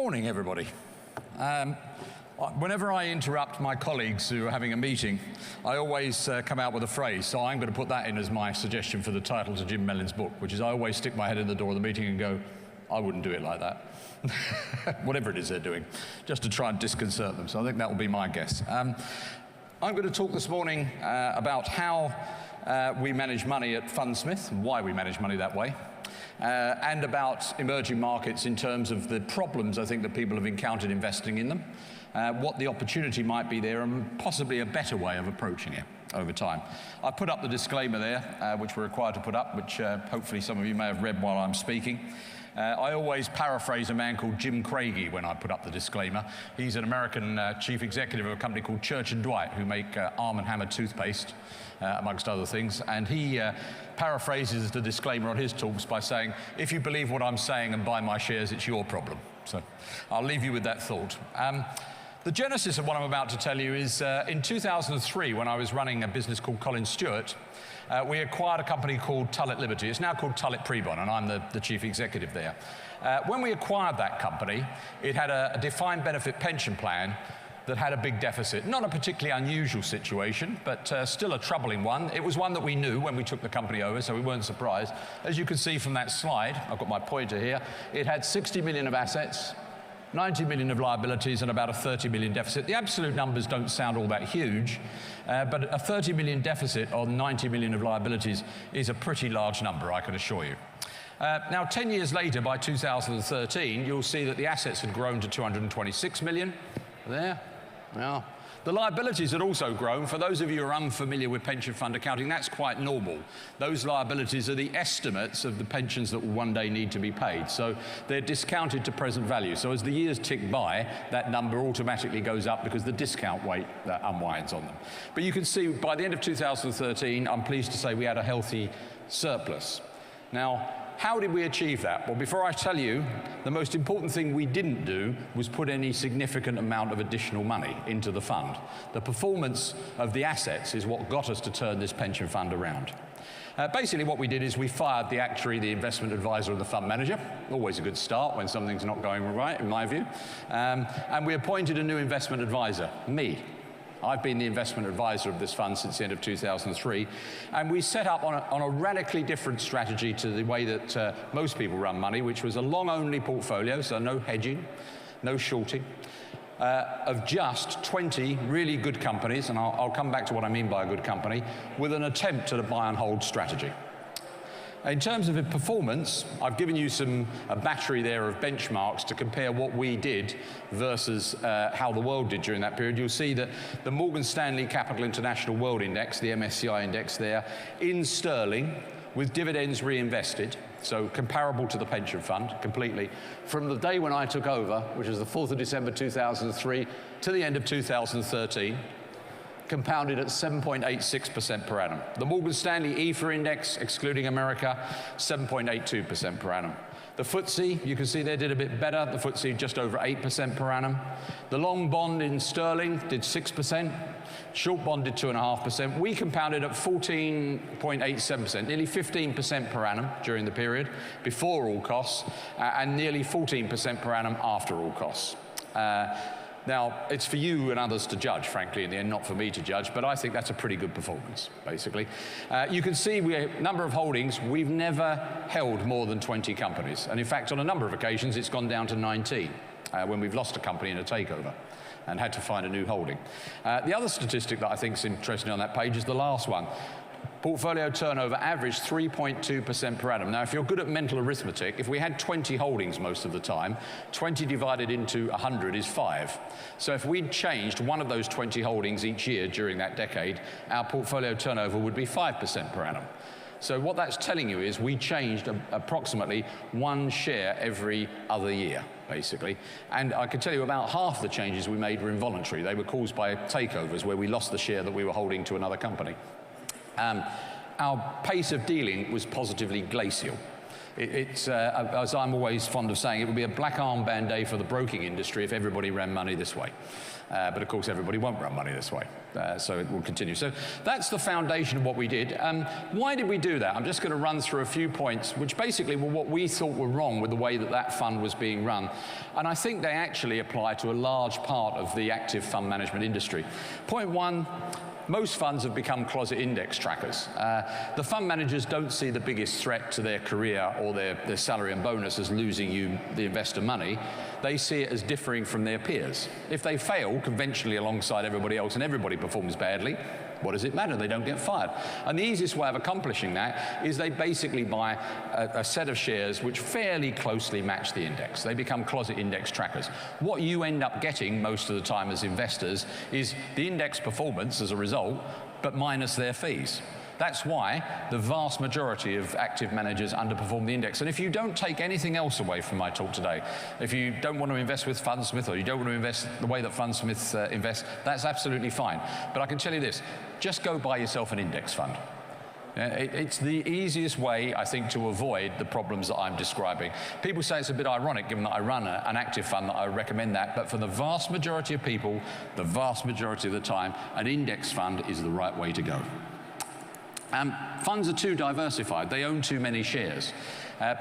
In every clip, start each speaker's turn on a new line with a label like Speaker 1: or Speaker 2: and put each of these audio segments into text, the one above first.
Speaker 1: morning, everybody. Whenever I interrupt my colleagues who are having a meeting, I always come out with a phrase, so I'm going to put that in as my suggestion for the title to Jim Mellin's book, which is I always stick my head in the door of the meeting and go, I wouldn't do it like that. Whatever it is they're doing, just to try and disconcert them. So I think that will be my guess. I'm going to talk this morning about how we manage money at Fundsmith, and why we manage money that way. And about emerging markets in terms of the problems I think that people have encountered investing in them, what the opportunity might be there, and possibly a better way of approaching it over time. I put up the disclaimer there, which we're required to put up, which hopefully some of you may have read while I'm speaking. I always paraphrase a man called Jim Craigie when I put up the disclaimer. He's an American chief executive of a company called Church & Dwight, who make Arm & Hammer toothpaste, amongst other things. And he paraphrases the disclaimer on his talks by saying, if you believe what I'm saying and buy my shares, it's your problem. So I'll leave you with that thought. The genesis of what I'm about to tell you is in 2003, when I was running a business called Collins Stewart, we acquired a company called Tullett Liberty. It's now called Tullett Prebon, and I'm the chief executive there. When we acquired that company, it had a defined benefit pension plan that had a big deficit. Not a particularly unusual situation, but still a troubling one. It was one that we knew when we took the company over, so we weren't surprised. As you can see from that slide, I've got my pointer here, it had 60 million of assets, 90 million of liabilities, and about a 30 million deficit. The absolute numbers don't sound all that huge, but a 30 million deficit on 90 million of liabilities is a pretty large number, I can assure you. Now, 10 years later, by 2013, you'll see that the assets had grown to 226 million. There. Now, the liabilities had also grown. For those of you who are unfamiliar with pension fund accounting, that's quite normal. Those liabilities are the estimates of the pensions that will one day need to be paid. So they're discounted to present value. So as the years tick by, that number automatically goes up because the discount rate unwinds on them. But you can see by the end of 2013, I'm pleased to say we had a healthy surplus. Now, how did we achieve that? Well, before I tell you, the most important thing we didn't do was put any significant amount of additional money into the fund. The performance of the assets is what got us to turn this pension fund around. Basically what we did is we fired the actuary, the investment advisor, and the fund manager. Always a good start when something's not going right, in my view. And we appointed a new investment advisor, me. I've been the investment advisor of this fund since the end of 2003, and we set up on a radically different strategy to the way that most people run money, which was a long-only portfolio, so no hedging, no shorting, of just 20 really good companies, and I'll come back to what I mean by a good company, with an attempt at a buy-and-hold strategy. In terms of performance, I've given you a battery there of benchmarks to compare what we did versus how the world did during that period. You'll see that the Morgan Stanley Capital International World Index, the MSCI index there, in sterling, with dividends reinvested, so comparable to the pension fund completely, from the day when I took over, which is the 4th of December 2003, to the end of 2013, compounded at 7.86% per annum. The Morgan Stanley EFA index, excluding America, 7.82% per annum. The FTSE, you can see there, did a bit better. The FTSE just over 8% per annum. The long bond in sterling did 6%. Short bond did 2.5%. We compounded at 14.87%, nearly 15% per annum during the period, before all costs, and nearly 14% per annum after all costs. Now, it's for you and others to judge, frankly, in the end, not for me to judge, but I think that's a pretty good performance, basically. You can see we have a number of holdings. We've never held more than 20 companies. And in fact, on a number of occasions, it's gone down to 19 when we've lost a company in a takeover and had to find a new holding. The other statistic that I think is interesting on that page is the last one. Portfolio turnover averaged 3.2% per annum. Now, if you're good at mental arithmetic, if we had 20 holdings most of the time, 20 divided into 100 is 5. So if we'd changed one of those 20 holdings each year during that decade, our portfolio turnover would be 5% per annum. So what that's telling you is we changed approximately one share every other year, basically. And I can tell you about half the changes we made were involuntary. They were caused by takeovers where we lost the share that we were holding to another company. Our pace of dealing was positively glacial. It's, as I'm always fond of saying, it would be a black armband day for the broking industry if everybody ran money this way. But of course, everybody won't run money this way, so it will continue. So that's the foundation of what we did. Why did we do that? I'm just going to run through a few points, which basically were what we thought were wrong with the way that that fund was being run. And I think they actually apply to a large part of the active fund management industry. Point one, most funds have become closet index trackers. The fund managers don't see the biggest threat to their career or their salary and bonus as losing you, the investor, money. They see it as differing from their peers. If they fail conventionally alongside everybody else and everybody performs badly, what does it matter? They don't get fired. And the easiest way of accomplishing that is they basically buy a set of shares which fairly closely match the index. They become closet index trackers. What you end up getting most of the time as investors is the index performance as a result, but minus their fees. That's why the vast majority of active managers underperform the index. And if you don't take anything else away from my talk today, if you don't want to invest with Fundsmith or you don't want to invest the way that Fundsmith invests, that's absolutely fine. But I can tell you this, just go buy yourself an index fund. It's the easiest way, I think, to avoid the problems that I'm describing. People say it's a bit ironic, given that I run an active fund, that I recommend that, but for the vast majority of people, the vast majority of the time, an index fund is the right way to go. Funds are too diversified. They own too many shares.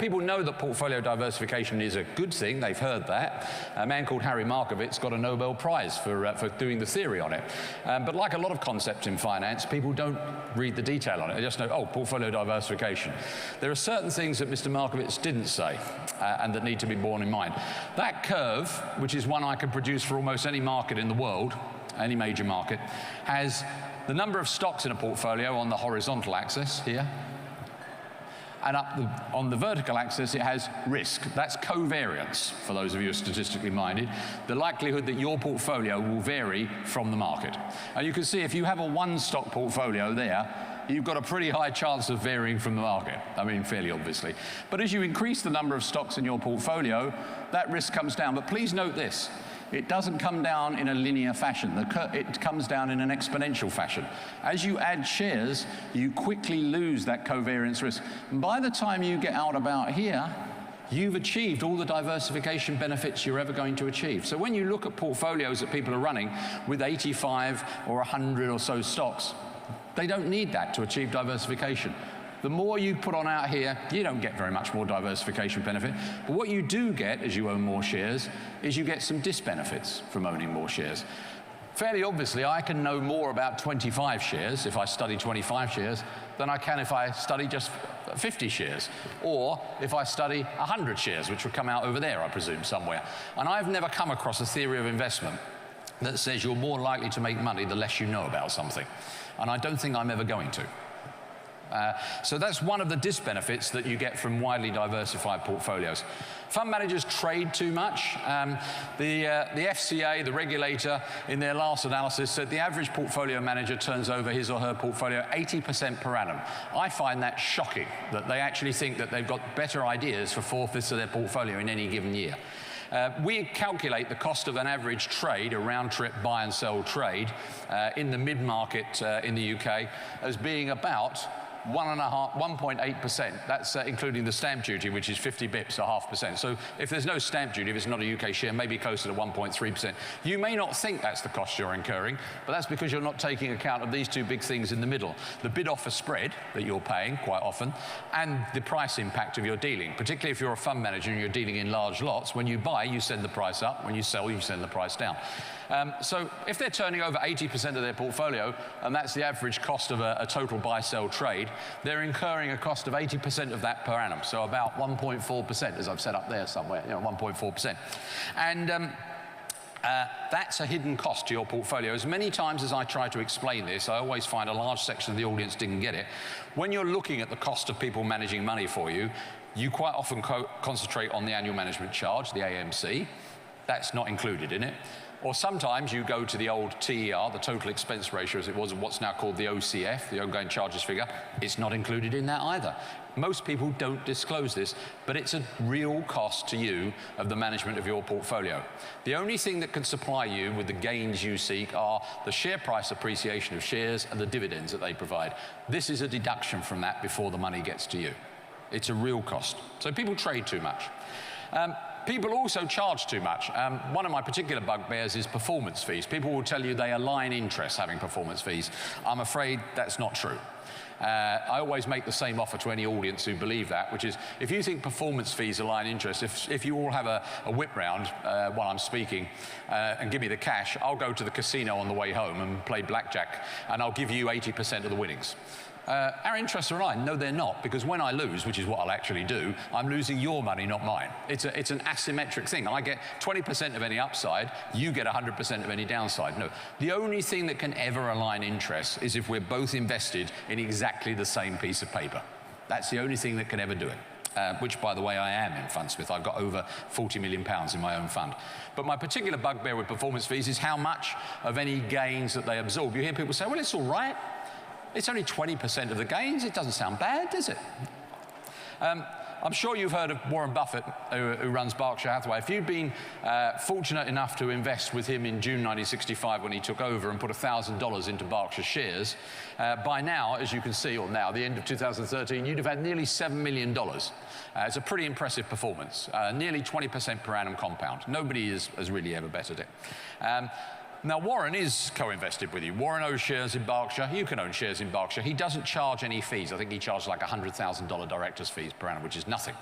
Speaker 1: People know that portfolio diversification is a good thing. They've heard that. A man called Harry Markowitz got a Nobel Prize for doing the theory on it. But like a lot of concepts in finance, people don't read the detail on it. They just know, oh, portfolio diversification. There are certain things that Mr. Markowitz didn't say and that need to be borne in mind. That curve, which is one I can produce for almost any market in the world, any major market, has the number of stocks in a portfolio on the horizontal axis here, and on the vertical axis it has risk. That's covariance, for those of you who are statistically minded, the likelihood that your portfolio will vary from the market. And you can see if you have a one-stock portfolio there, you've got a pretty high chance of varying from the market. I mean, fairly obviously. But as you increase the number of stocks in your portfolio, that risk comes down. But please note this. It doesn't come down in a linear fashion. It comes down in an exponential fashion. As you add shares, you quickly lose that covariance risk. And by the time you get out about here, you've achieved all the diversification benefits you're ever going to achieve. So when you look at portfolios that people are running with 85 or 100 or so stocks, they don't need that to achieve diversification. The more you put on out here, you don't get very much more diversification benefit. But what you do get as you own more shares is you get some disbenefits from owning more shares. Fairly obviously, I can know more about 25 shares if I study 25 shares than I can if I study just 50 shares, or if I study 100 shares, which would come out over there, I presume, somewhere. And I've never come across a theory of investment that says you're more likely to make money the less you know about something. And I don't think I'm ever going to. So that's one of the disbenefits that you get from widely diversified portfolios. Fund managers trade too much. The FCA, the regulator, in their last analysis said the average portfolio manager turns over his or her portfolio 80% per annum. I find that shocking, that they actually think that they've got better ideas for 4/5 of their portfolio in any given year. We calculate the cost of an average trade, a round-trip buy and sell trade, in the mid-market in the UK as being about 1.8%. That's including the stamp duty, which is 50 bips, 0.5%. So if there's no stamp duty, if it's not a UK share, maybe closer to 1.3%. You may not think that's the cost you're incurring, but that's because you're not taking account of these two big things in the middle. The bid-offer spread that you're paying quite often, and the price impact of your dealing. Particularly if you're a fund manager and you're dealing in large lots, when you buy, you send the price up. When you sell, you send the price down. So if they're turning over 80% of their portfolio, and that's the average cost of a total buy-sell trade, they're incurring a cost of 80% of that per annum, so about 1.4%, as I've set up there somewhere, 1.4%. And that's a hidden cost to your portfolio. As many times as I try to explain this, I always find a large section of the audience didn't get it. When you're looking at the cost of people managing money for you, you quite often concentrate on the annual management charge, the AMC. That's not included in it. Or sometimes you go to the old TER, the total expense ratio, as it was, what's now called the OCF, the ongoing charges figure. It's not included in that either. Most people don't disclose this, but it's a real cost to you of the management of your portfolio. The only thing that can supply you with the gains you seek are the share price appreciation of shares and the dividends that they provide. This is a deduction from that before the money gets to you. It's a real cost. So people trade too much. People also charge too much. One of my particular bugbears is performance fees. People will tell you they align interests having performance fees. I'm afraid that's not true. I always make the same offer to any audience who believe that, which is, if you think performance fees align interests, if you all have a whip round while I'm speaking and give me the cash, I'll go to the casino on the way home and play blackjack, and I'll give you 80% of the winnings. Our interests are aligned. No, they're not, because when I lose, which is what I'll actually do, I'm losing your money, not mine. It's an asymmetric thing. I get 20% of any upside, you get 100% of any downside. No, the only thing that can ever align interests is if we're both invested in exactly the same piece of paper. That's the only thing that can ever do it. Which, by the way, I am in Fundsmith. I've got over £40 million in my own fund. But my particular bugbear with performance fees is how much of any gains that they absorb. You hear people say, well, it's all right. It's only 20% of the gains. It doesn't sound bad, does it? I'm sure you've heard of Warren Buffett, who runs Berkshire Hathaway. If you'd been fortunate enough to invest with him in June 1965 when he took over and put $1,000 into Berkshire shares, by now, as you can see, or now, the end of 2013, you'd have had nearly $7 million. It's a pretty impressive performance, nearly 20% per annum compound. Nobody has really ever bettered it. Now, Warren is co-invested with you. Warren owns shares in Berkshire. You can own shares in Berkshire. He doesn't charge any fees. I think he charges like $100,000 director's fees per annum, which is nothing.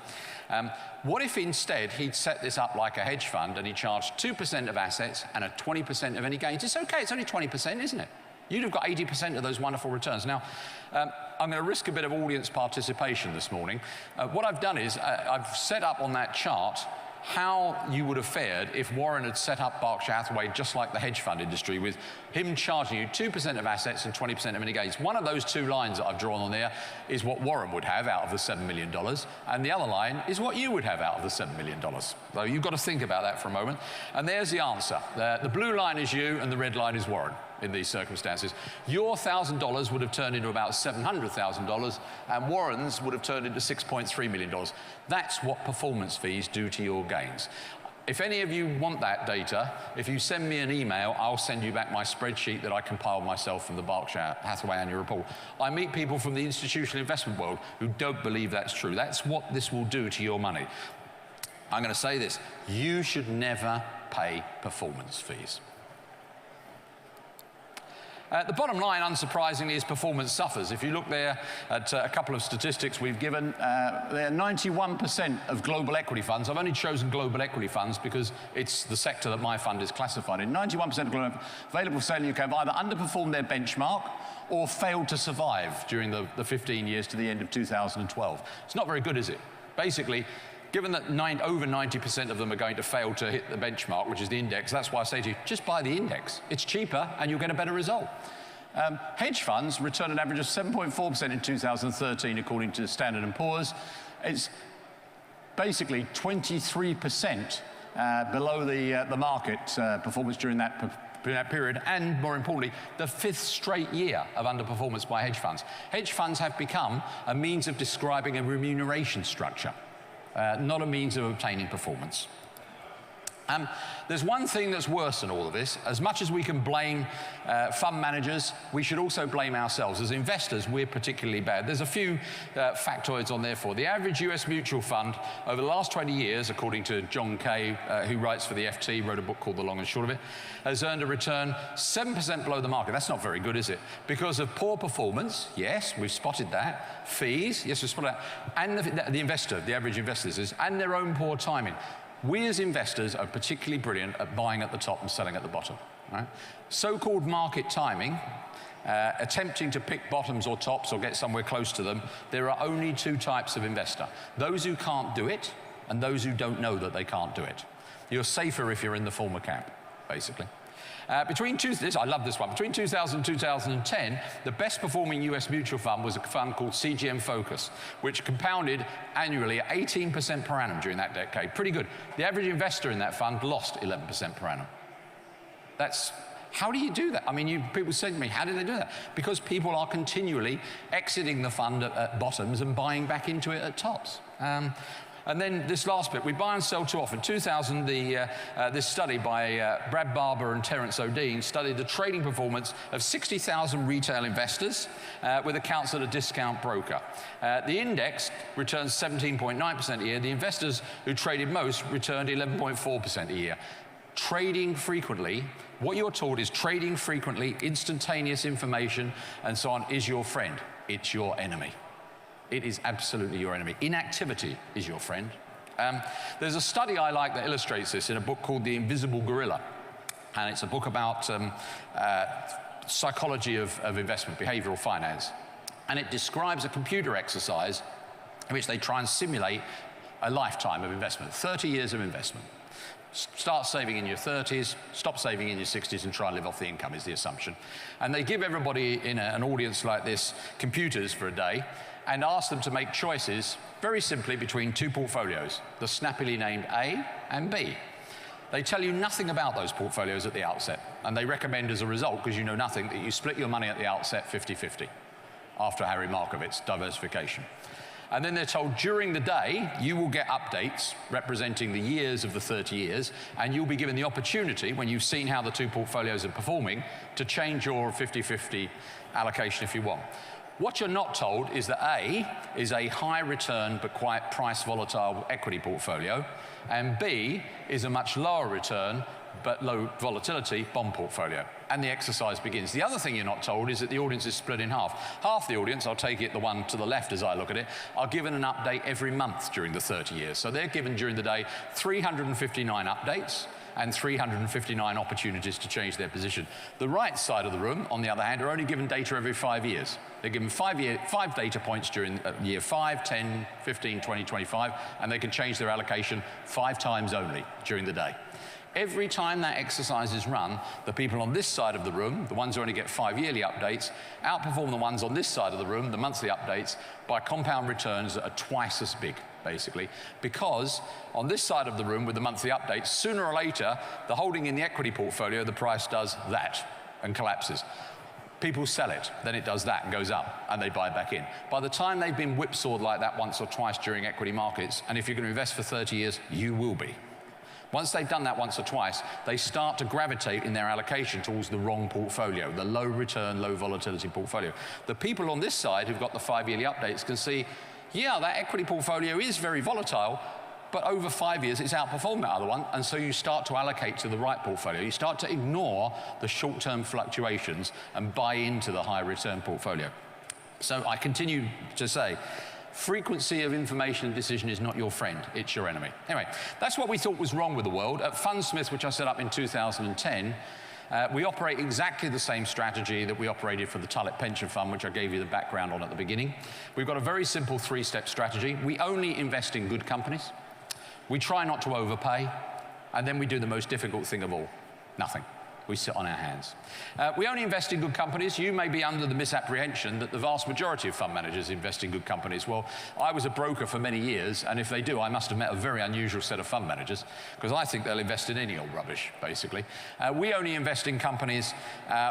Speaker 1: What if instead he'd set this up like a hedge fund and he charged 2% of assets and a 20% of any gains? It's okay, it's only 20%, isn't it? You'd have got 80% of those wonderful returns. Now, I'm going to risk a bit of audience participation this morning. What I've done is I've set up on that chart how you would have fared if Warren had set up Berkshire Hathaway just like the hedge fund industry, with him charging you 2% of assets and 20% of any gains. One of those two lines that I've drawn on there is what Warren would have out of the $7 million, and the other line is what you would have out of the $7 million. So you've got to think about that for a moment. And there's the answer. The blue line is you, and the red line is Warren. In these circumstances, your $1,000 would have turned into about $700,000, and Warren's would have turned into $6.3 million. That's what performance fees do to your gains. If any of you want that data, if you send me an email, I'll send you back my spreadsheet that I compiled myself from the Berkshire Hathaway annual report. I meet people from the institutional investment world who don't believe that's true. That's what this will do to your money. I'm going to say this: you should never pay performance fees. The bottom line, unsurprisingly, is performance suffers. If you look there at a couple of statistics we've given, they're 91% of global equity funds. I've only chosen global equity funds because it's the sector that my fund is classified in. 91% of global available for sale in the UK have either underperformed their benchmark or failed to survive during the 15 years to the end of 2012. It's not very good, is it? Basically, given that over 90% of them are going to fail to hit the benchmark, which is the index, that's why I say to you, just buy the index. It's cheaper and you'll get a better result. Hedge funds return an average of 7.4% in 2013, according to Standard & Poor's. It's basically 23% below the market performance during that period, and more importantly, the 5th straight year of underperformance by hedge funds. Hedge funds have become a means of describing a remuneration structure. Not a means of obtaining performance. There's one thing that's worse than all of this. As much as we can blame fund managers, we should also blame ourselves. As investors, we're particularly bad. There's a few factoids on there for. The average US mutual fund over the last 20 years, according to John Kay, who writes for the FT, wrote a book called The Long and Short of It, has earned a return 7% below the market. That's not very good, is it? Because of poor performance, yes, we've spotted that. Fees, yes, we've spotted that. And the average investor is, and their own poor timing. We as investors are particularly brilliant at buying at the top and selling at the bottom. Right? So-called market timing, attempting to pick bottoms or tops or get somewhere close to them, there are only two types of investor. Those who can't do it and those who don't know that they can't do it. You're safer if you're in the former camp, basically. I love this one. Between 2000 and 2010, the best performing US mutual fund was a fund called CGM Focus, which compounded annually at 18% per annum during that decade. Pretty good. The average investor in that fund lost 11% per annum. How do you do that? I mean, people said to me, how do they do that? Because people are continually exiting the fund at bottoms and buying back into it at tops. And then this last bit, we buy and sell too often. 2000, this study by Brad Barber and Terence O'Dean studied the trading performance of 60,000 retail investors with accounts at a discount broker. The index returns 17.9% a year. The investors who traded most returned 11.4% a year. Trading frequently, what you're told is trading frequently, instantaneous information, and so on is your friend. It's your enemy. It is absolutely your enemy. Inactivity is your friend. There's a study I like that illustrates this in a book called The Invisible Gorilla. And it's a book about psychology of investment, behavioral finance. And it describes a computer exercise in which they try and simulate a lifetime of investment, 30 years of investment. Start saving in your 30s, stop saving in your 60s, and try and live off the income is the assumption. And they give everybody in an audience like this computers for a day and ask them to make choices very simply between two portfolios, the snappily named A and B. They tell you nothing about those portfolios at the outset, and they recommend as a result, because you know nothing, that you split your money at the outset 50-50 after Harry Markovitz's diversification. And then they're told during the day, you will get updates representing the years of the 30 years, and you'll be given the opportunity, when you've seen how the two portfolios are performing, to change your 50-50 allocation if you want. What you're not told is that A is a high return but quite price volatile equity portfolio, and B is a much lower return but low volatility bond portfolio. And the exercise begins. The other thing you're not told is that the audience is split in half. Half the audience, I'll take it the one to the left as I look at it, are given an update every month during the 30 years. So they're given during the day 359 updates and 359 opportunities to change their position. The right side of the room, on the other hand, are only given data every 5 years. They're given 5 data points during year 5, 10, 15, 20, 25, and they can change their allocation 5 times only during the day. Every time that exercise is run, the people on this side of the room, the ones who only get 5 yearly updates, outperform the ones on this side of the room, the monthly updates, by compound returns that are twice as big, basically. Because on this side of the room with the monthly updates, sooner or later, the holding in the equity portfolio, the price does that and collapses. People sell it, then it does that and goes up, and they buy back in. By the time they've been whipsawed like that once or twice during equity markets, and if you're going to invest for 30 years, you will be. Once they've done that once or twice, they start to gravitate in their allocation towards the wrong portfolio, the low return, low volatility portfolio. The people on this side who've got the 5 yearly updates can see, yeah, that equity portfolio is very volatile, but over 5 years it's outperformed that other one, and so you start to allocate to the right portfolio. You start to ignore the short-term fluctuations and buy into the high return portfolio. So I continue to say, frequency of information and decision is not your friend, it's your enemy. Anyway, that's what we thought was wrong with the world. At Fundsmith, which I set up in 2010, we operate exactly the same strategy that we operated for the Tullett Pension Fund, which I gave you the background on at the beginning. We've got a very simple 3-step strategy. We only invest in good companies. We try not to overpay. And then we do the most difficult thing of all, nothing. We sit on our hands. We only invest in good companies. You may be under the misapprehension that the vast majority of fund managers invest in good companies. Well, I was a broker for many years, and if they do, I must have met a very unusual set of fund managers, because I think they'll invest in any old rubbish, basically. We only invest in companies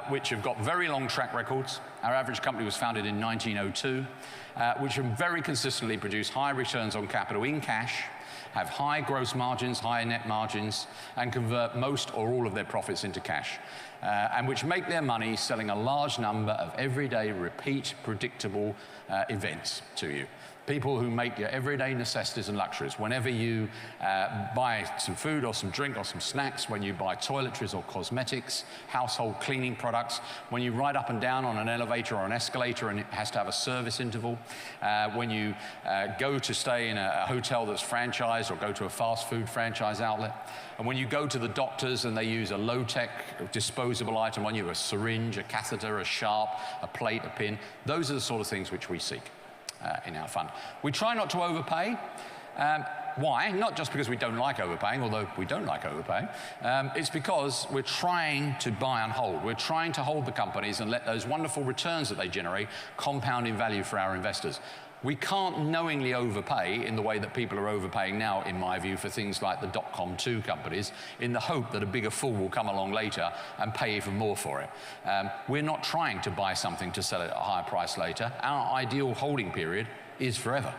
Speaker 1: which have got very long track records. Our average company was founded in 1902, which have very consistently produced high returns on capital in cash, have high gross margins, high net margins, and convert most or all of their profits into cash, and which make their money selling a large number of everyday, repeat, predictable events to you. People who make your everyday necessities and luxuries. Whenever you buy some food or some drink or some snacks, when you buy toiletries or cosmetics, household cleaning products, when you ride up and down on an elevator or an escalator and it has to have a service interval, when you go to stay in a hotel that's franchised or go to a fast food franchise outlet, and when you go to the doctors and they use a low-tech disposable item on you, a syringe, a catheter, a sharp, a plate, a pin, those are the sort of things which we seek in our fund. We try not to overpay. Why? Not just because we don't like overpaying, although we don't like overpaying. It's because we're trying to buy and hold. We're trying to hold the companies and let those wonderful returns that they generate compound in value for our investors. We can't knowingly overpay in the way that people are overpaying now, in my view, for things like the dot-com 2 companies, in the hope that a bigger fool will come along later and pay even more for it. We're not trying to buy something to sell it at a higher price later. Our ideal holding period is forever.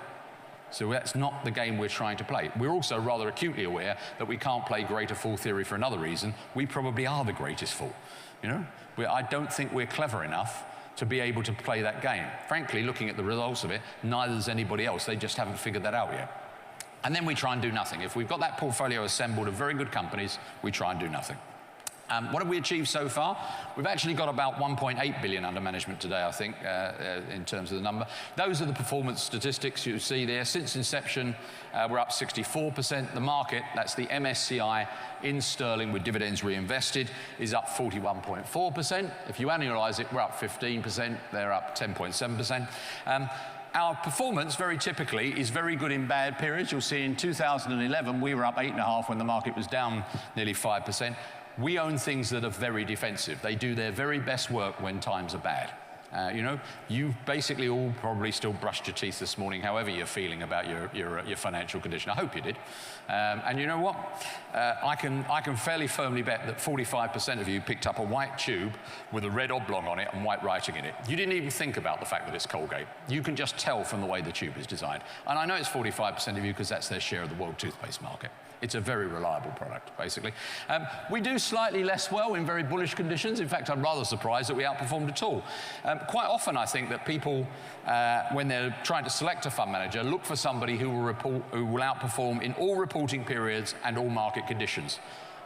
Speaker 1: So that's not the game we're trying to play. We're also rather acutely aware that we can't play greater fool theory for another reason. We probably are the greatest fool. You know, I don't think we're clever enough to be able to play that game. Frankly, looking at the results of it, neither does anybody else. They just haven't figured that out yet. And then we try and do nothing. If we've got that portfolio assembled of very good companies, we try and do nothing. What have we achieved so far? We've actually got about 1.8 billion under management today, I think, in terms of the number. Those are the performance statistics you see there. Since inception, we're up 64%. The market, that's the MSCI in sterling with dividends reinvested, is up 41.4%. If you annualize it, we're up 15%. They're up 10.7%. Our performance, very typically, is very good in bad periods. You'll see in 2011, we were up 8.5% when the market was down nearly 5%. We own things that are very defensive. They do their very best work when times are bad. You know, you basically all probably still brushed your teeth this morning, however you're feeling about your financial condition. I hope you did. And you know what? I can fairly firmly bet that 45% of you picked up a white tube with a red oblong on it and white writing in it. You didn't even think about the fact that it's Colgate. You can just tell from the way the tube is designed. And I know it's 45% of you because that's their share of the world toothpaste market. It's a very reliable product, basically. We do slightly less well in very bullish conditions. In fact, I'm rather surprised that we outperformed at all. Quite often, I think that people, when they're trying to select a fund manager, look for somebody who will outperform in all reporting periods and all market conditions.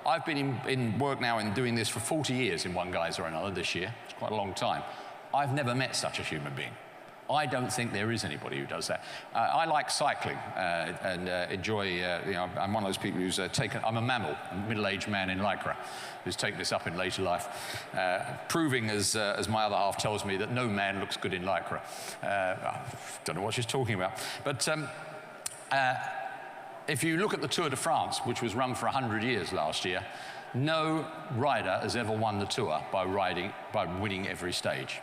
Speaker 1: I've been in work now and doing this for 40 years in one guise or another this year. It's quite a long time. I've never met such a human being. I don't think there is anybody who does that. I like cycling and enjoy, you know, I'm one of those people who's I'm a mammal, a middle-aged man in Lycra, who's taken this up in later life, proving, as my other half tells me, that no man looks good in Lycra. I don't know what she's talking about. But if you look at the Tour de France, which was run for 100 years last year, no rider has ever won the Tour by winning every stage,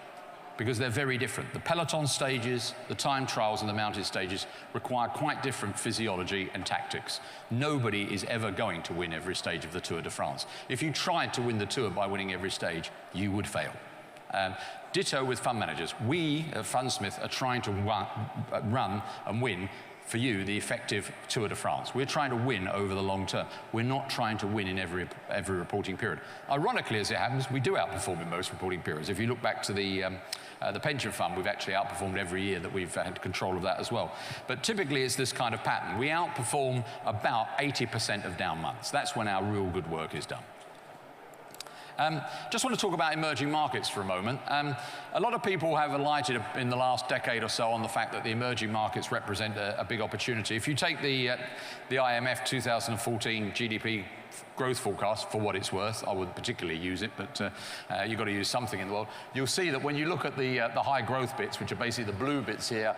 Speaker 1: because they're very different. The peloton stages, the time trials and the mountain stages require quite different physiology and tactics. Nobody is ever going to win every stage of the Tour de France. If you tried to win the Tour by winning every stage, you would fail. Ditto with fund managers. We at Fundsmith are trying to run and win for you the effective Tour de France. We're trying to win over the long term. We're not trying to win in every reporting period. Ironically, as it happens, we do outperform in most reporting periods. If you look back to the pension fund, we've actually outperformed every year that we've had control of that as well. But typically it's this kind of pattern. We outperform about 80% of down months. That's when our real good work is done. Just want to talk about emerging markets for a moment. A lot of people have alighted in the last decade or so on the fact that the emerging markets represent a big opportunity. If you take the IMF 2014 GDP growth forecast, for what it's worth, I wouldn't particularly use it, but you've got to use something in the world. You'll see that when you look at the high growth bits, which are basically the blue bits here,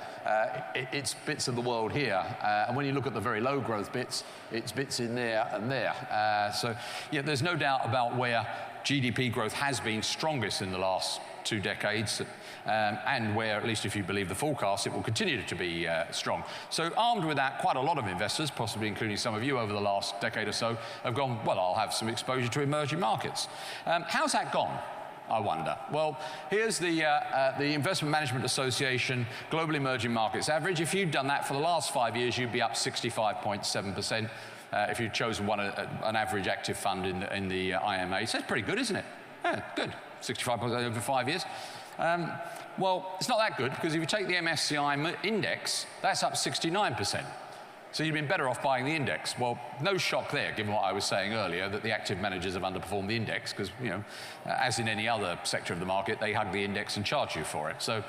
Speaker 1: it's bits of the world here. And when you look at the very low growth bits, it's bits in there and there. So yeah, there's no doubt about where GDP growth has been strongest in the last 2 decades, and where, at least if you believe the forecast, it will continue to be strong. So armed with that, quite a lot of investors, possibly including some of you over the last decade or so, have gone, well, I'll have some exposure to emerging markets. How's that gone, I wonder? Well, here's the Investment Management Association Global Emerging Markets Average. If you'd done that for the last 5 years, you'd be up 65.7%. If you'd chosen an average active fund in the IMA. So that's pretty good, isn't it? Yeah, good. 65% over 5 years. Well, it's not that good, because if you take the MSCI index, that's up 69%. So you've been better off buying the index. Well, no shock there, given what I was saying earlier, that the active managers have underperformed the index, because, you know, as in any other sector of the market, they hug the index and charge you for it. So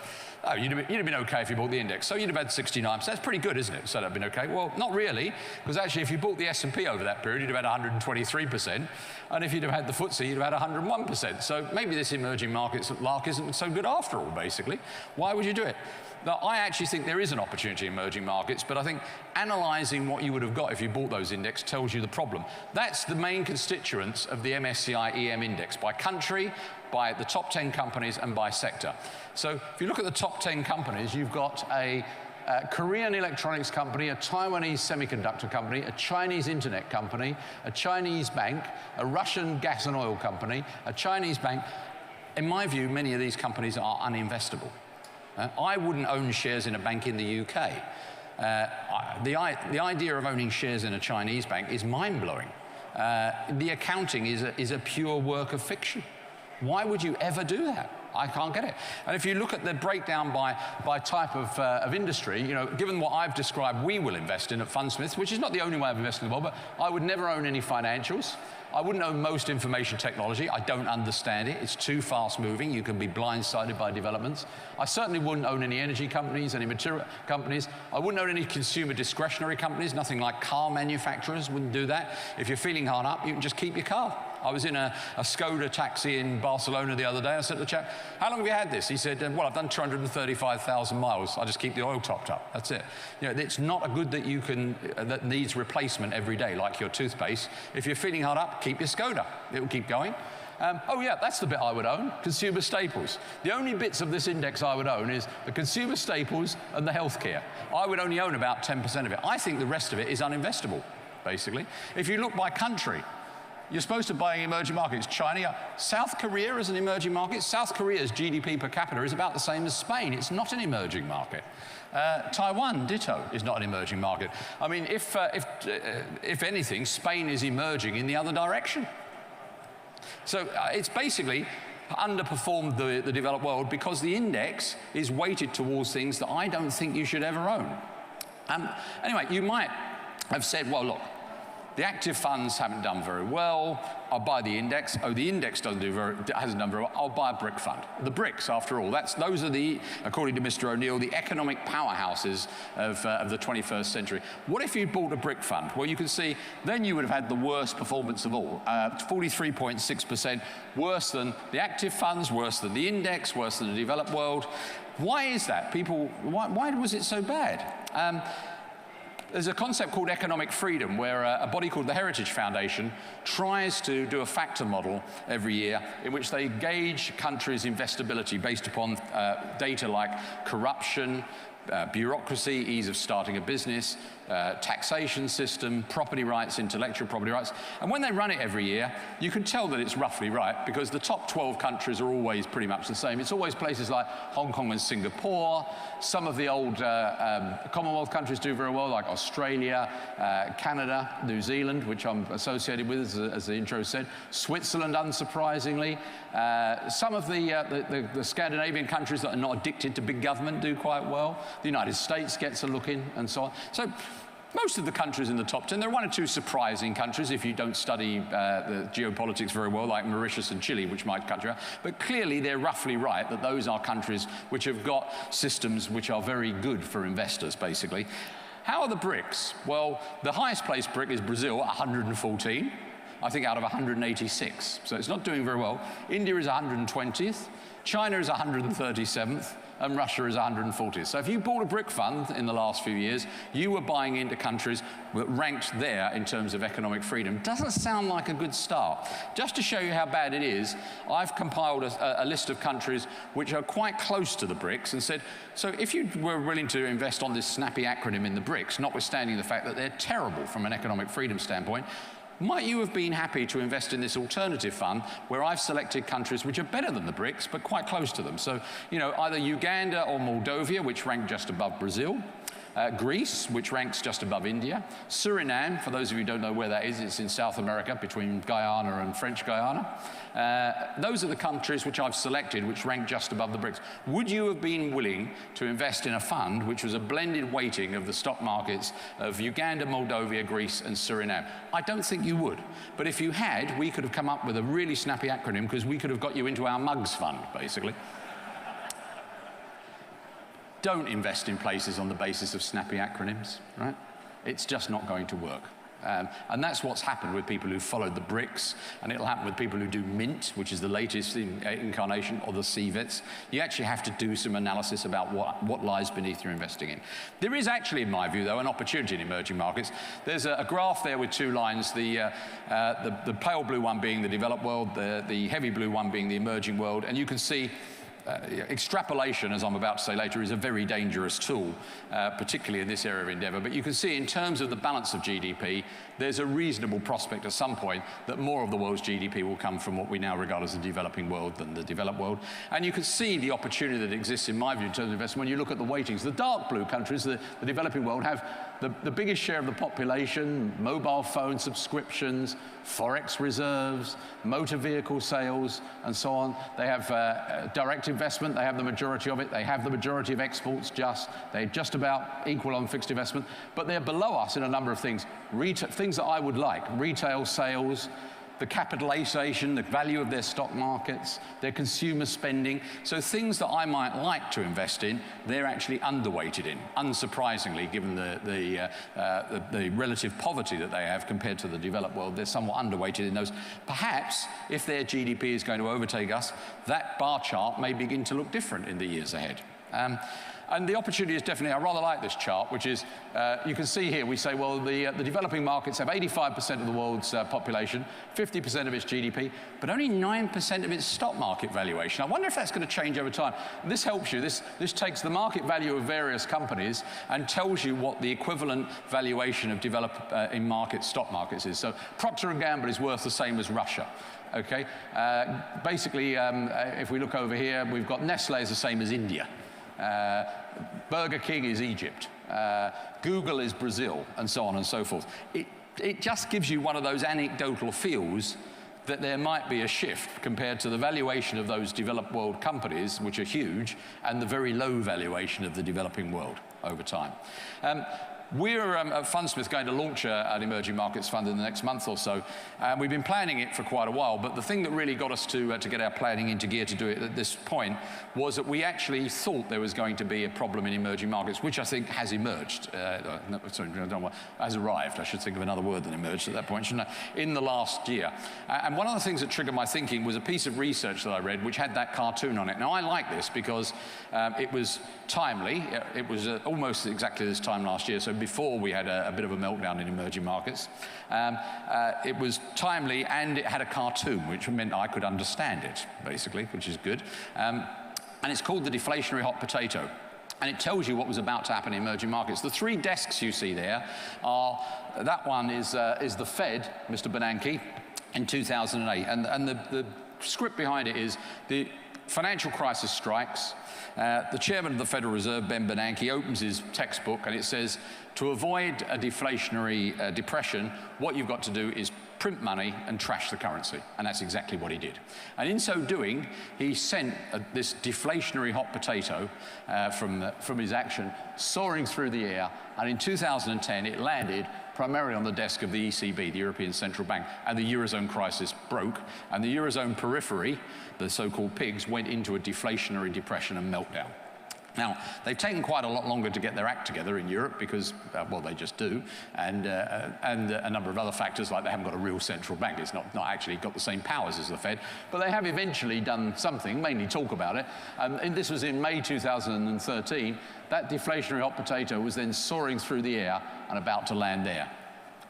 Speaker 1: you'd have been okay if you bought the index. So you'd have had 69%. That's pretty good, isn't it? So that'd have been okay. Well, not really, because actually if you bought the S&P over that period, you'd have had 123%. And if you'd have had the FTSE, you'd have had 101%. So maybe this emerging markets lark isn't so good after all, basically. Why would you do it? Now, I actually think there is an opportunity in emerging markets, but I think analysing what you would have got if you bought those index tells you the problem. That's the main constituents of the MSCI EM index, by country, by the top 10 companies, and by sector. So if you look at the top 10 companies, you've got a Korean electronics company, a Taiwanese semiconductor company, a Chinese internet company, a Chinese bank, a Russian gas and oil company, a Chinese bank. In my view, many of these companies are uninvestable. I wouldn't own shares in a bank in the UK.
Speaker 2: The idea of owning shares in a Chinese bank is mind-blowing. The accounting is a pure work of fiction. Why would you ever do that? I can't get it. And if you look at the breakdown by type of industry, you know, given what I've described, we will invest in at Fundsmiths, which is not the only way of investing in the world, but I would never own any financials. I wouldn't own most information technology. I don't understand it. It's too fast-moving. You can be blindsided by developments. I certainly wouldn't own any energy companies, any material companies. I wouldn't own any consumer discretionary companies, nothing like car manufacturers. Wouldn't do that. If you're feeling hard up, you can just keep your car. I was in a Skoda taxi in Barcelona the other day. I said to the chap, how long have you had this? He said, well, I've done 235,000 miles. I just keep the oil topped up. That's it. You know, it's not a good that you can, that needs replacement every day, like your toothpaste. If you're feeling hard up, keep your Skoda. It will keep going. Oh yeah, that's the bit I would own, consumer staples. The only bits of this index I would own is the consumer staples and the healthcare. I would only own about 10% of it. I think the rest of it is uninvestable, basically. If you look by country, you're supposed to buy emerging markets. China, South Korea is an emerging market. South Korea's GDP per capita is about the same as Spain. It's not an emerging market. Taiwan, ditto, is not an emerging market. I mean, if anything, Spain is emerging in the other direction. So it's basically underperformed the developed world because the index is weighted towards things that I don't think you should ever own. Anyway, you might have said, well, look, the active funds haven't done very well. I'll buy the index. Oh, the index hasn't done very well. I'll buy a brick fund. The bricks, after all, those are the, according to Mr. O'Neill, the economic powerhouses of the 21st century. What if you bought a brick fund? Well, you can see then you would have had the worst performance of all. 43.6%, worse than the active funds, worse than the index, worse than the developed world. Why is that? Why was it so bad? There's a concept called economic freedom where a body called the Heritage Foundation tries to do a factor model every year in which they gauge countries' investability based upon data like corruption, bureaucracy, ease of starting a business, taxation system, property rights, intellectual property rights. And when they run it every year, you can tell that it's roughly right because the top 12 countries are always pretty much the same. It's always places like Hong Kong and Singapore. Some of the old Commonwealth countries do very well, like Australia, Canada, New Zealand, which I'm associated with, as the intro said. Switzerland, unsurprisingly. Some of the Scandinavian countries that are not addicted to big government do quite well. The United States gets a look in, and so on. So most of the countries in the top 10, there are one or two surprising countries if you don't study the geopolitics very well, like Mauritius and Chile, which might cut you out. But clearly, they're roughly right that those are countries which have got systems which are very good for investors, basically. How are the BRICS? Well, the highest placed BRIC is Brazil, 114. I think out of 186. So it's not doing very well. India is 120th. China is 137th. And Russia is 140th. So if you bought a brick fund in the last few years, you were buying into countries that ranked there in terms of economic freedom. Doesn't sound like a good start. Just to show you how bad it is, I've compiled a list of countries which are quite close to the BRICS and said, so if you were willing to invest on this snappy acronym in the BRICS, notwithstanding the fact that they're terrible from an economic freedom standpoint, might you have been happy to invest in this alternative fund where I've selected countries which are better than the BRICS, but quite close to them? So, you know, either Uganda or Moldova, which rank just above Brazil, Greece, which ranks just above India, Suriname, for those of you who don't know where that is, it's in South America, between Guyana and French Guyana. Those are the countries which I've selected, which rank just above the BRICS. Would you have been willing to invest in a fund which was a blended weighting of the stock markets of Uganda, Moldova, Greece, and Suriname? I don't think you would. But if you had, we could have come up with a really snappy acronym because we could have got you into our mugs fund, basically. Don't invest in places on the basis of snappy acronyms, right? It's just not going to work. And that's what's happened with people who followed the BRICS, and it'll happen with people who do MINT, which is the latest incarnation, or the CVETs. You actually have to do some analysis about what lies beneath you're investing in. There is actually, in my view, though, an opportunity in emerging markets. There's a graph there with two lines, the pale blue one being the developed world, the heavy blue one being the emerging world, and you can see extrapolation, as I'm about to say later, is a very dangerous tool, particularly in this area of endeavour. But you can see in terms of the balance of GDP, there's a reasonable prospect at some point that more of the world's GDP will come from what we now regard as the developing world than the developed world. And you can see the opportunity that exists, in my view, in terms of investment when you look at the weightings. The dark blue countries, the developing world, have the biggest share of the population, mobile phone subscriptions, forex reserves, motor vehicle sales, and so on. They have direct investment. They have the majority of it. They have the majority of exports. They're just about equal on fixed investment. But they're below us in a number of things. Things that I would like: retail sales, the capitalization, the value of their stock markets, their consumer spending. So things that I might like to invest in, they're actually underweighted in, unsurprisingly, given the relative poverty that they have compared to the developed world. They're somewhat underweighted in those. Perhaps, if their GDP is going to overtake us, that bar chart may begin to look different in the years ahead. And the opportunity is definitely, I rather like this chart, which is, you can see here, we say, well, the developing markets have 85% of the world's population, 50% of its GDP, but only 9% of its stock market valuation. I wonder if that's going to change over time. And this helps you. This takes the market value of various companies and tells you what the equivalent valuation of developing stock markets is. So Procter & Gamble is worth the same as Russia. Okay? Basically, if we look over here, we've got Nestle is the same as India. Burger King is Egypt, Google is Brazil, and so on and so forth. It just gives you one of those anecdotal feels that there might be a shift compared to the valuation of those developed world companies, which are huge, and the very low valuation of the developing world over time. We're at Fundsmith going to launch an emerging markets fund in the next month or so. We've been planning it for quite a while, but the thing that really got us to get our planning into gear to do it at this point was that we actually thought there was going to be a problem in emerging markets, which I think has emerged. Has arrived. I should think of another word than emerged at that point, shouldn't I? In the last year. And one of the things that triggered my thinking was a piece of research that I read which had that cartoon on it. Now, I like this because it was timely. It was almost exactly this time last year, so before we had a bit of a meltdown in emerging markets. It was timely, and it had a cartoon, which meant I could understand it, basically, which is good. And it's called the Deflationary Hot Potato. And it tells you what was about to happen in emerging markets. The three desks you see there are, that one is the Fed, Mr. Bernanke, in 2008. And the script behind it is the financial crisis strikes. The chairman of the Federal Reserve, Ben Bernanke, opens his textbook and it says, to avoid a deflationary depression, what you've got to do is print money and trash the currency. And that's exactly what he did. And in so doing, he sent this deflationary hot potato from his action soaring through the air. And in 2010, it landed primarily on the desk of the ECB, the European Central Bank, and the Eurozone crisis broke, and the Eurozone periphery, the so-called pigs, went into a deflationary depression and meltdown. Now, they've taken quite a lot longer to get their act together in Europe because, well, they just do, and a number of other factors, like they haven't got a real central bank. It's not actually got the same powers as the Fed, but they have eventually done something, mainly talk about it. And this was in May 2013. That deflationary hot potato was then soaring through the air and about to land there,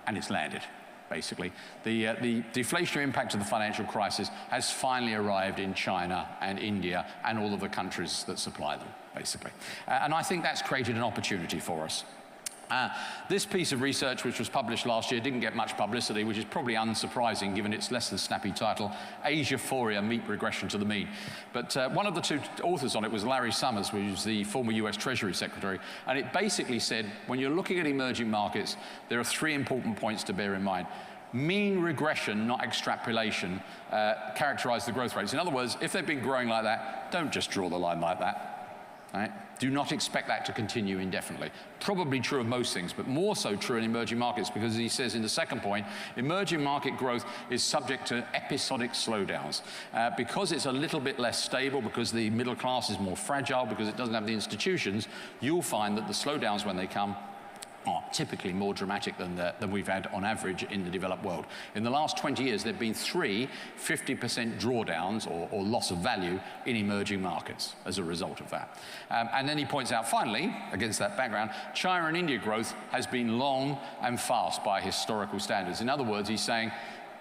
Speaker 2: and it's landed. Basically, the deflationary impact of the financial crisis has finally arrived in China and India and all of the countries that supply them, basically. And I think that's created an opportunity for us. This piece of research, which was published last year, didn't get much publicity, which is probably unsurprising given its less than snappy title, Asiaphoria, Meat Regression to the Mean. But one of the two authors on it was Larry Summers, who was the former US Treasury Secretary, and it basically said, when you're looking at emerging markets, there are three important points to bear in mind. Mean regression, not extrapolation, characterize the growth rates. In other words, if they've been growing like that, don't just draw the line like that. Right? Do not expect that to continue indefinitely. Probably true of most things, but more so true in emerging markets, because he says in the second point, emerging market growth is subject to episodic slowdowns. Because it's a little bit less stable, because the middle class is more fragile, because it doesn't have the institutions, you'll find that the slowdowns, when they come, are typically more dramatic than we've had on average in the developed world. In the last 20 years, there have been 3 50% drawdowns or loss of value in emerging markets as a result of that. And then he points out, finally, against that background, China and India growth has been long and fast by historical standards. In other words, he's saying,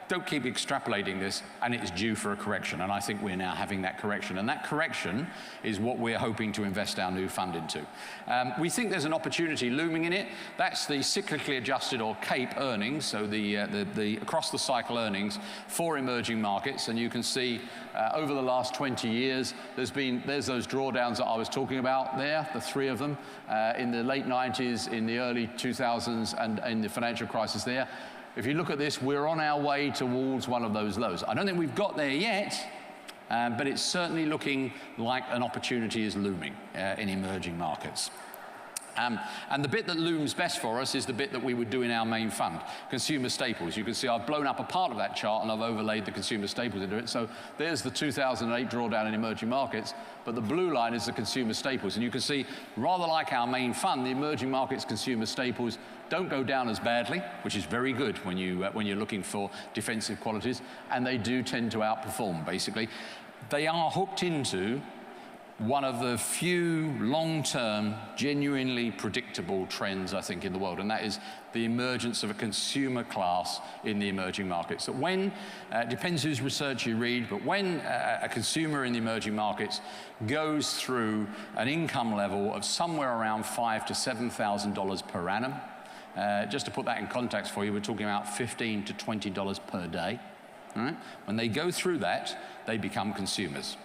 Speaker 2: don't keep extrapolating this, and it's due for a correction, and I think we're now having that correction, and that correction is what we're hoping to invest our new fund into. We think there's an opportunity looming in it. That's the cyclically adjusted, or CAPE earnings, so the across the cycle earnings for emerging markets, and you can see over the last 20 years, there's those drawdowns that I was talking about there, the 3 of them, in the late 90s, in the early 2000s, and in the financial crisis there. If you look at this, we're on our way towards one of those lows. I don't think we've got there yet, but it's certainly looking like an opportunity is looming in emerging markets. And the bit that looms best for us is the bit that we would do in our main fund, consumer staples. You can see I've blown up a part of that chart and I've overlaid the consumer staples into it. So there's the 2008 drawdown in emerging markets, but the blue line is the consumer staples. And you can see, rather like our main fund, the emerging markets consumer staples don't go down as badly, which is very good when you're looking for defensive qualities, and they do tend to outperform, basically. They are hooked into one of the few long-term, genuinely predictable trends, I think, in the world, and that is the emergence of a consumer class in the emerging markets. So when, depends whose research you read, but when a consumer in the emerging markets goes through an income level of somewhere around $5,000 to $7,000 per annum, just to put that in context for you, we're talking about $15 to $20 per day. All right? When they go through that, they become consumers.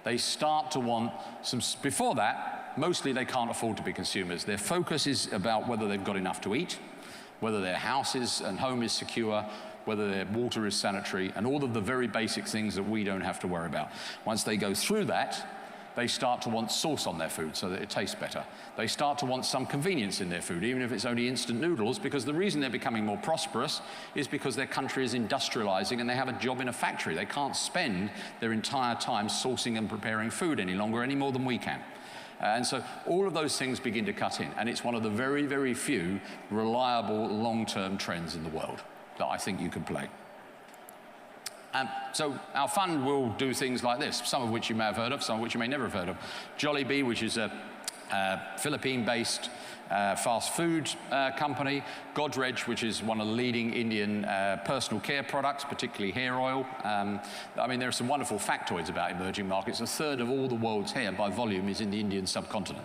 Speaker 2: They start to want some, before that, mostly they can't afford to be consumers. Their focus is about whether they've got enough to eat, whether their house and home is secure, whether their water is sanitary, and all of the very basic things that we don't have to worry about. Once they go through that, they start to want sauce on their food so that it tastes better. They start to want some convenience in their food, even if it's only instant noodles, because the reason they're becoming more prosperous is because their country is industrializing and they have a job in a factory. They can't spend their entire time sourcing and preparing food any longer, any more than we can. And so all of those things begin to cut in, and it's one of the very, very few reliable long-term trends in the world that I think you can play. So our fund will do things like this, some of which you may have heard of, some of which you may never have heard of. Jollibee, which is a Philippine-based fast food company. Godrej, which is one of the leading Indian personal care products, particularly hair oil. I mean, there are some wonderful factoids about emerging markets. A third of all the world's hair by volume is in the Indian subcontinent.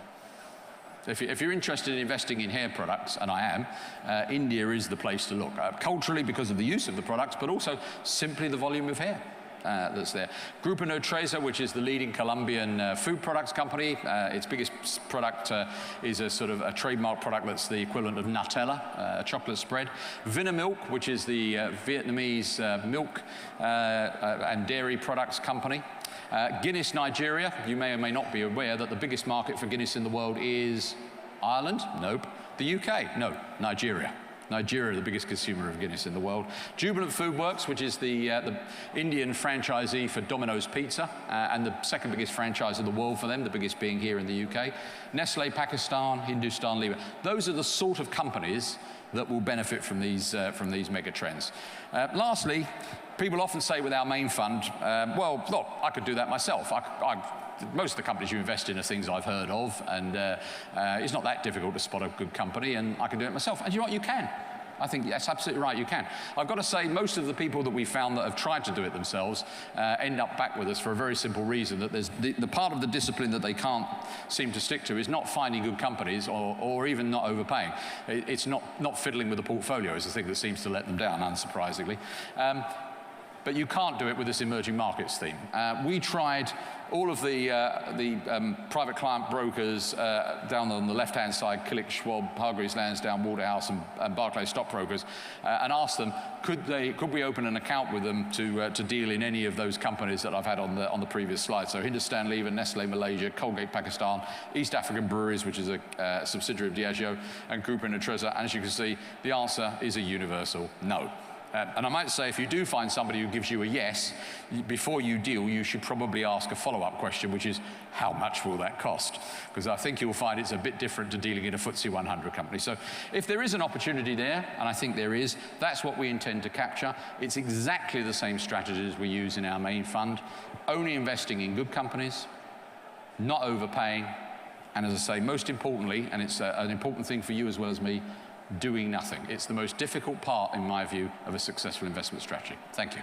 Speaker 2: If you're interested in investing in hair products, and I am, India is the place to look. Culturally, because of the use of the products, but also simply the volume of hair that's there. Grupo Nutresa, which is the leading Colombian food products company. Its biggest product is a sort of a trademark product that's the equivalent of Nutella, a chocolate spread. Vinamilk, which is the Vietnamese milk and dairy products company. Guinness Nigeria, you may or may not be aware that the biggest market for Guinness in the world is Ireland? Nope. The UK? No. Nigeria. Nigeria, the biggest consumer of Guinness in the world. Jubilant FoodWorks, which is the Indian franchisee for Domino's Pizza, and the second biggest franchise in the world for them, the biggest being here in the UK. Nestle Pakistan, Hindustan Lever. Those are the sort of companies that will benefit from these mega trends. Lastly, people often say with our main fund, well, look, I could do that myself. Most of the companies you invest in are things I've heard of, and it's not that difficult to spot a good company, and I can do it myself. And you know what? You can. I think that's absolutely right, you can. I've got to say, most of the people that we've found that have tried to do it themselves end up back with us for a very simple reason, that there's the part of the discipline that they can't seem to stick to is not finding good companies or even not overpaying. It's not fiddling with the portfolio is the thing that seems to let them down, unsurprisingly. But you can't do it with this emerging markets theme. We tried all of the private client brokers down on the left-hand side, Killick, Schwab, Hargreaves Lansdown, Waterhouse, and Barclays stockbrokers, and asked them, could we open an account with them to deal in any of those companies that I've had on the previous slide? So Hindustan Lever, Nestle Malaysia, Colgate Pakistan, East African Breweries, which is a subsidiary of Diageo, and Grupo Nutresa. And as you can see, the answer is a universal no. And I might say, if you do find somebody who gives you a yes, before you deal, you should probably ask a follow-up question, which is, how much will that cost? Because I think you'll find it's a bit different to dealing in a FTSE 100 company. So if there is an opportunity there, and I think there is, that's what we intend to capture. It's exactly the same strategies we use in our main fund, only investing in good companies, not overpaying, and as I say, most importantly, and it's an important thing for you as well as me, doing nothing. It's the most difficult part, in my view, of a successful investment strategy. Thank you.